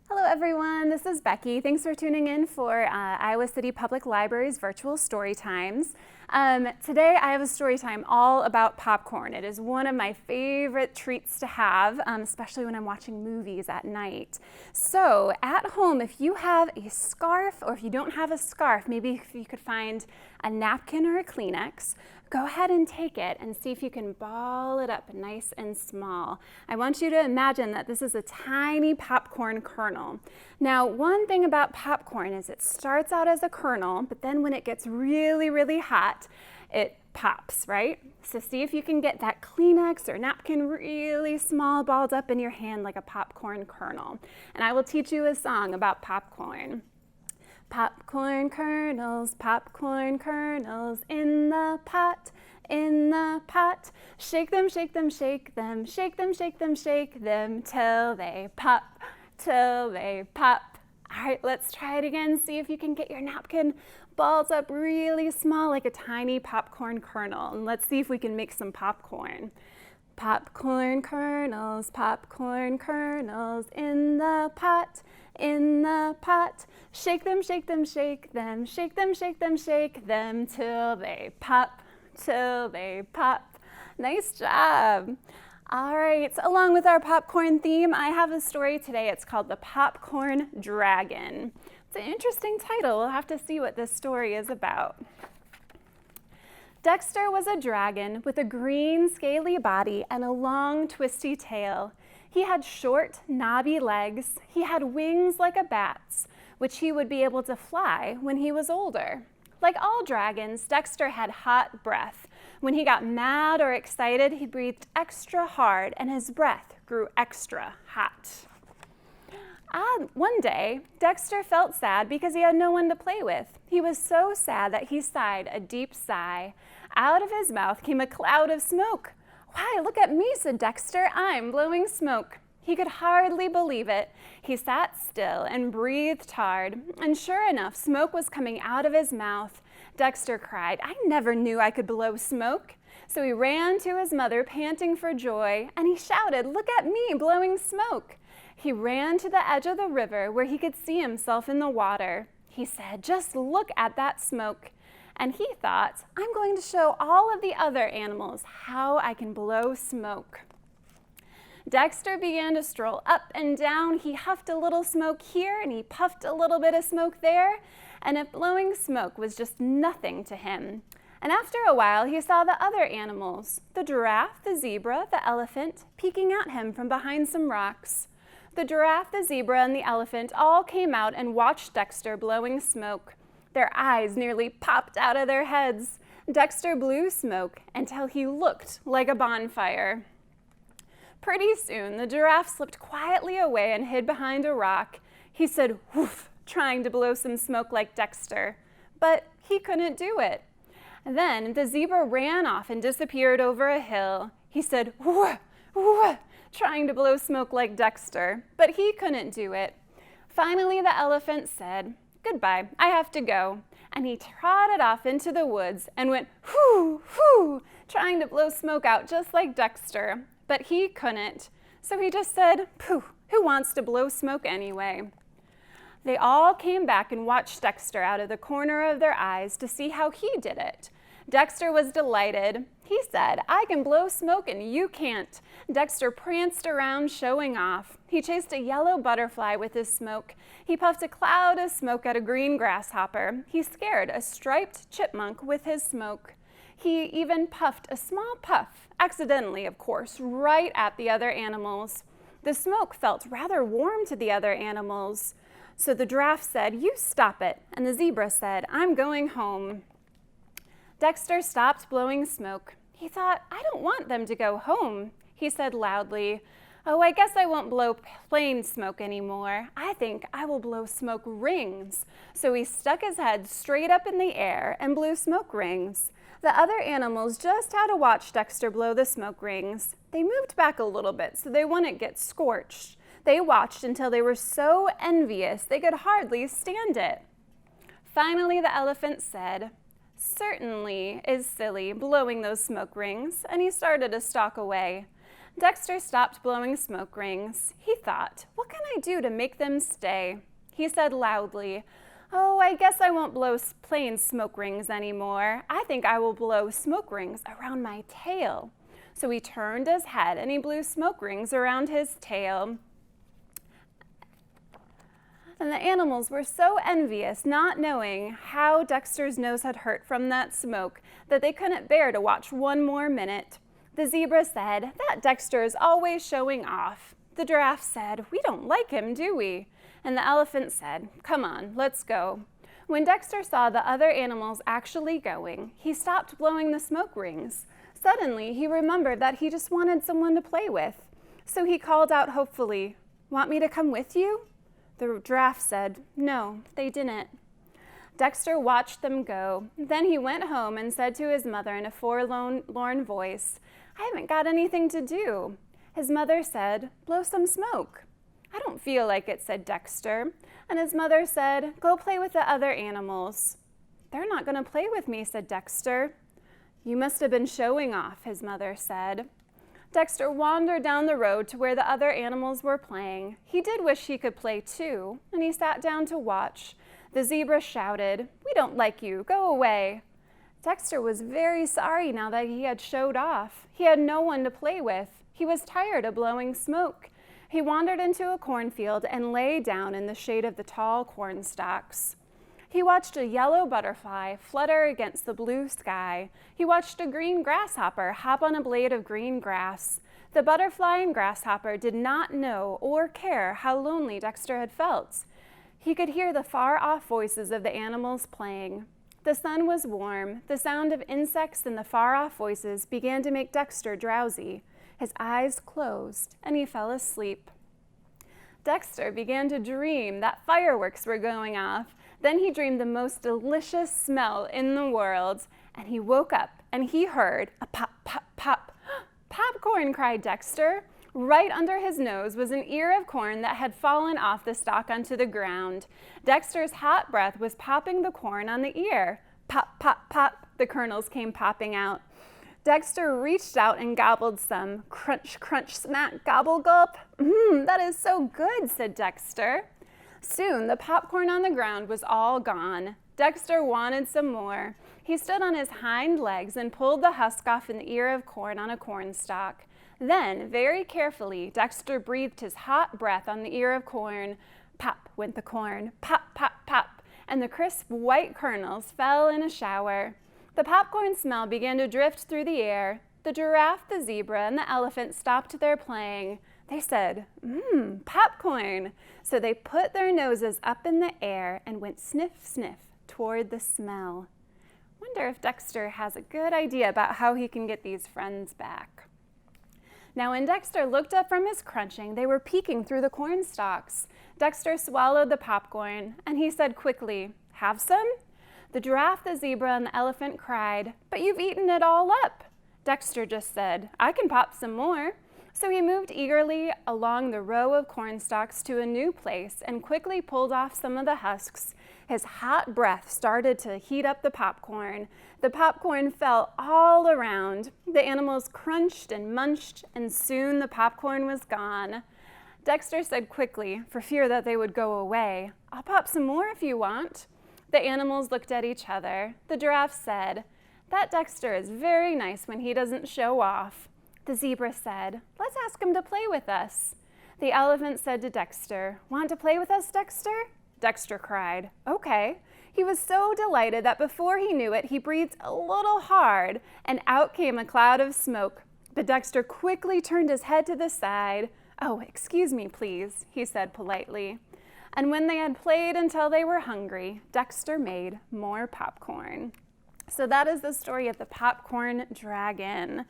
Hello everyone, this is Becky. Thanks for tuning in for Iowa City Public Library's virtual story times. Today I have a story time all about popcorn. It is one of my favorite treats to have, especially when I'm watching movies at night. So at home, if you have a scarf or if you don't have a scarf, maybe if you could find a napkin or a Kleenex, go ahead and take it and see if you can ball it up nice and small. I want you to imagine that this is a tiny popcorn kernel. Now, one thing about popcorn is it starts out as a kernel, but then when it gets really, really hot, it pops, right? So see if you can get that Kleenex or napkin really small, balled up in your hand like a popcorn kernel. And I will teach you a song about popcorn. Popcorn kernels in the pot, in the pot. Shake them, shake them, shake them, shake them, shake them, shake them, till they pop, till they pop. All right, let's try it again. See if you can get your napkin balled up really small like a tiny popcorn kernel. And let's see if we can make some popcorn. Popcorn kernels in the pot, in the pot. Shake them, shake them, shake them, shake them, shake them, shake them, till they pop, till they pop. Nice job. All right, along with our popcorn theme, I have a story today. It's called The Popcorn Dragon. It's an interesting title. We'll have to see what this story is about. Dexter was a dragon with a green, scaly body and a long, twisty tail. He had short, knobby legs. He had wings like a bat's, which he would be able to fly when he was older. Like all dragons, Dexter had hot breath. When he got mad or excited, he breathed extra hard and his breath grew extra hot. One day, Dexter felt sad because he had no one to play with. He was so sad that he sighed a deep sigh. Out of his mouth came a cloud of smoke. "Why, look at me," said Dexter. "I'm blowing smoke." He could hardly believe it. He sat still and breathed hard, and sure enough, smoke was coming out of his mouth. Dexter cried, "I never knew I could blow smoke." So he ran to his mother, panting for joy, and he shouted, "Look at me, blowing smoke." He ran to the edge of the river where he could see himself in the water. He said, "Just look at that smoke." And he thought, "I'm going to show all of the other animals how I can blow smoke." Dexter began to stroll up and down. He huffed a little smoke here and he puffed a little bit of smoke there, and if blowing smoke was just nothing to him. And after a while, he saw the other animals, the giraffe, the zebra, the elephant, peeking at him from behind some rocks. The giraffe, the zebra, and the elephant all came out and watched Dexter blowing smoke. Their eyes nearly popped out of their heads. Dexter blew smoke until he looked like a bonfire. Pretty soon, the giraffe slipped quietly away and hid behind a rock. He said, "Woof," trying to blow some smoke like Dexter, but he couldn't do it. Then the zebra ran off and disappeared over a hill. He said, "Woof, woof," trying to blow smoke like Dexter, but he couldn't do it. Finally, the elephant said, "Goodbye, I have to go." And he trotted off into the woods and went, "Whoo, whoo," trying to blow smoke out just like Dexter, but he couldn't. So he just said, "Pooh, who wants to blow smoke anyway?" They all came back and watched Dexter out of the corner of their eyes to see how he did it. Dexter was delighted. He said, "I can blow smoke and you can't." Dexter pranced around showing off. He chased a yellow butterfly with his smoke. He puffed a cloud of smoke at a green grasshopper. He scared a striped chipmunk with his smoke. He even puffed a small puff, accidentally of course, right at the other animals. The smoke felt rather warm to the other animals. So the giraffe said, "You stop it," and the zebra said, "I'm going home." Dexter stopped blowing smoke. He thought, "I don't want them to go home." He said loudly, "Oh, I guess I won't blow plain smoke anymore. I think I will blow smoke rings." So he stuck his head straight up in the air and blew smoke rings. The other animals just had to watch Dexter blow the smoke rings. They moved back a little bit so they wouldn't get scorched. They watched until they were so envious they could hardly stand it. Finally, the elephant said, "Certainly is silly blowing those smoke rings," and he started to stalk away. Dexter stopped blowing smoke rings. He thought, what can I do to make them stay? He said loudly, oh, I guess I won't blow plain smoke rings anymore. I think I will blow smoke rings around my tail. So he turned his head and he blew smoke rings around his tail. And the animals were so envious, not knowing how Dexter's nose had hurt from that smoke, that they couldn't bear to watch one more minute. The zebra said, that Dexter is always showing off. The giraffe said, we don't like him, do we? And the elephant said, come on, let's go. When Dexter saw the other animals actually going, he stopped blowing the smoke rings. Suddenly, he remembered that he just wanted someone to play with. So he called out hopefully, want me to come with you? The giraffe said, no, they didn't. Dexter watched them go. Then he went home and said to his mother in a forlorn voice, I haven't got anything to do. His mother said, blow some smoke. I don't feel like it, said Dexter. And his mother said, go play with the other animals. They're not going to play with me, said Dexter. You must have been showing off, his mother said. Dexter wandered down the road to where the other animals were playing. He did wish he could play too, and he sat down to watch. The zebra shouted, we don't like you, go away. Dexter was very sorry now that he had showed off. He had no one to play with. He was tired of blowing smoke. He wandered into a cornfield and lay down in the shade of the tall corn stalks. He watched a yellow butterfly flutter against the blue sky. He watched a green grasshopper hop on a blade of green grass. The butterfly and grasshopper did not know or care how lonely Dexter had felt. He could hear the far-off voices of the animals playing. The sun was warm. The sound of insects and the far-off voices began to make Dexter drowsy. His eyes closed, and he fell asleep. Dexter began to dream that fireworks were going off. Then he dreamed the most delicious smell in the world, and he woke up and he heard a pop, pop, pop. Popcorn, cried Dexter. Right under his nose was an ear of corn that had fallen off the stalk onto the ground. Dexter's hot breath was popping the corn on the ear. Pop, pop, pop, the kernels came popping out. Dexter reached out and gobbled some. Crunch, crunch, smack, gobble, gulp. That is so good, said Dexter. Soon, the popcorn on the ground was all gone. Dexter wanted some more. He stood on his hind legs and pulled the husk off an ear of corn on a corn stalk. Then, very carefully, Dexter breathed his hot breath on the ear of corn. Pop went the corn. Pop, pop, pop. And the crisp white kernels fell in a shower. The popcorn smell began to drift through the air. The giraffe, the zebra, and the elephant stopped their playing. They said, popcorn. So they put their noses up in the air and went sniff, sniff toward the smell. Wonder if Dexter has a good idea about how he can get these friends back. Now, when Dexter looked up from his crunching, they were peeking through the corn stalks. Dexter swallowed the popcorn, and he said quickly, have some? The giraffe, the zebra, and the elephant cried, but you've eaten it all up. Dexter just said, I can pop some more. So he moved eagerly along the row of corn stalks to a new place and quickly pulled off some of the husks. His hot breath started to heat up the popcorn. The popcorn fell all around. The animals crunched and munched, and soon the popcorn was gone. Dexter said quickly, for fear that they would go away, I'll pop some more if you want. The animals looked at each other. The giraffe said, that Dexter is very nice when he doesn't show off. The zebra said, let's ask him to play with us. The elephant said to Dexter, want to play with us, Dexter? Dexter cried, okay. He was so delighted that before he knew it, he breathed a little hard, and out came a cloud of smoke. But Dexter quickly turned his head to the side. Oh, excuse me, please, he said politely. And when they had played until they were hungry, Dexter made more popcorn. So that is the story of the popcorn dragon.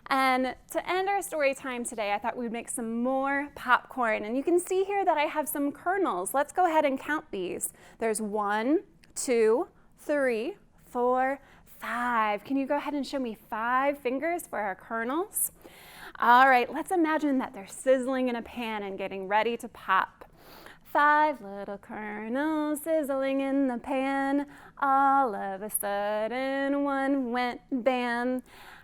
And to end our story time today, I thought we'd make some more popcorn. And you can see here that I have some kernels. Let's go ahead and count these. There's 1, 2, 3, 4, 5. Can you go ahead and show me 5 fingers for our kernels? All right, let's imagine that they're sizzling in a pan and getting ready to pop. 5 little kernels sizzling in the pan. All of a sudden, one went bam.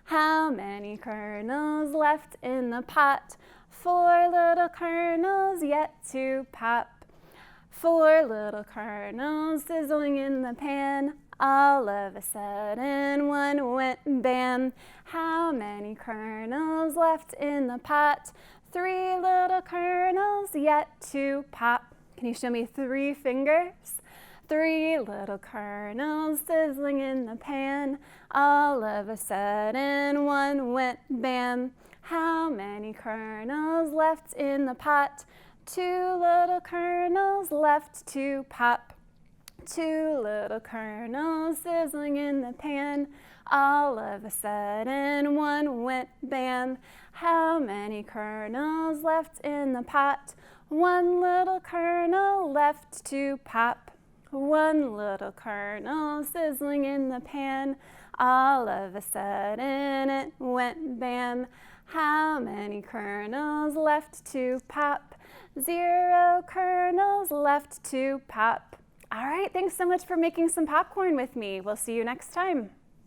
How many kernels left in the pot? 4 little kernels yet to pop. 4 little kernels sizzling in the pan. All of a sudden, one went bam. How many kernels left in the pot? 3 little kernels yet to pop. Can you show me 3 fingers? 3 little kernels sizzling in the pan. All of a sudden, one went bam. How many kernels left in the pot? 2 little kernels left to pop. 2 little kernels sizzling in the pan. All of a sudden, one went bam. How many kernels left in the pot? 1 little kernel left to pop. 1 little kernel sizzling in the pan. All of a sudden, it went bam. How many kernels left to pop? 0 kernels left to pop. All right, thanks so much for making some popcorn with me. We'll see you next time.